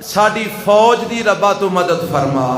ساڈی فوج دی ربا تو مدد فرما۔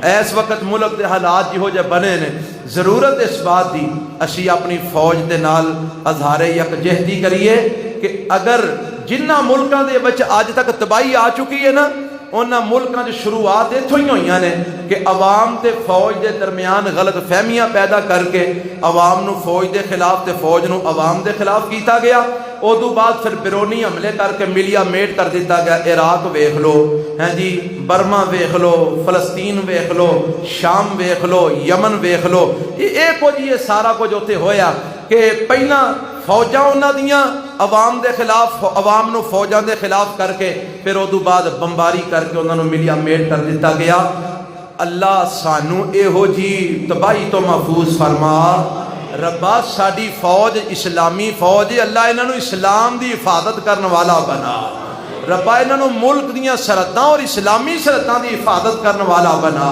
اس وقت ملک دے حالات جہو جے بنے نے، ضرورت اس بات دی اسی اپنی فوج دے نال اظہار یکجہتی کریے کہ اگر جنہ ملکاں دے وچ آج تک تباہی آ چکی ہے نا، انہاں ملکاں دی شروعات اتھوں ہی ہوئیاں نے کہ عوام تے فوج دے درمیان غلط فہمیاں پیدا کر کے عوام نو فوج دے خلاف تے فوج نو عوام دے خلاف کیتا گیا۔ ادو بعد پھر بیرونی حملے کر کے ملیا میٹ کر دیتا گیا۔ عراق ویکھ لو، ہیں جی، برما ویکھ لو، فلسطین ویکھ لو، شام ویکھ لو، یمن ویکھ لو، یہ کچھ یہ سارا کچھ اتنے ہویا کہ پہلا فوجاں انہاں دیاں عوام دے خلاف، عوام نو فوجاں دے خلاف کر کے پھر ادو بعد بمباری کر کے انہاں نو ملیا میٹ کر دیتا گیا۔ اللہ سانو ایہو جی تباہی تو محفوظ فرما۔ ربا ساڈی فوج اسلامی فوج، اللہ انہاں نو اسلام دی حفاظت کرن والا بنا۔ ربا انہاں نو ملک دیاں سرحداں اور اسلامی سرحداں دی حفاظت کرن والا بنا۔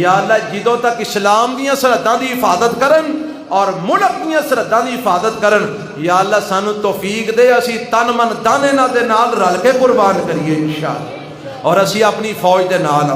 یا اللہ جدوں تک اسلام دیاں سرحداں دی حفاظت کرن اور ملک دیاں سرحداں دی حفاظت کرن، یا اللہ سانو توفیق دے اسی تن من دانے نہ دے نال رل کے قربان کریے انشاءاللہ، اور اسی اپنی فوج دے نال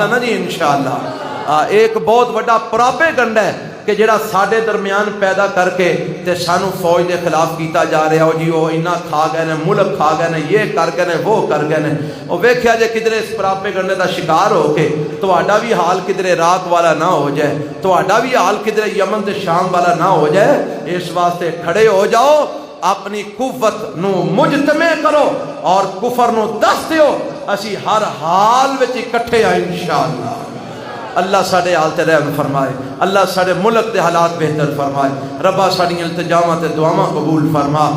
ہے نا جی انشاءاللہ۔ ایک بہت بڑا پراپیگنڈ ہے کہ جڑا ساڈے درمیان پیدا کر کے تے سانو فوج دے خلاف کیتا جا رہا ہو جی وہ انہاں کھا گئے نے، ملک کھا گئے نے، یہ کر گئے نے، وہ کر گئے نے۔ وہ ویکھیا جے کدھر اس پراپیگنڈے دا شکار ہو کے تہاڈا بھی حال کدھر عراق والا نہ ہو جائے، تہاڈا بھی حال کدھر یمن تے شام والا نہ ہو جائے، اس واسطے کھڑے ہو جاؤ، اپنی قوت نو مجتمع کرو اور کفر نو دس دیو، اسی ہر حال وچ اکٹھے ہیں انشاءاللہ۔ اللہ ساڑے حال تے رحم فرمائے، اللہ ساڑے ملک دے حالات بہتر فرمائے، ربا ساڑی التجامہ تے دعاواں قبول فرما۔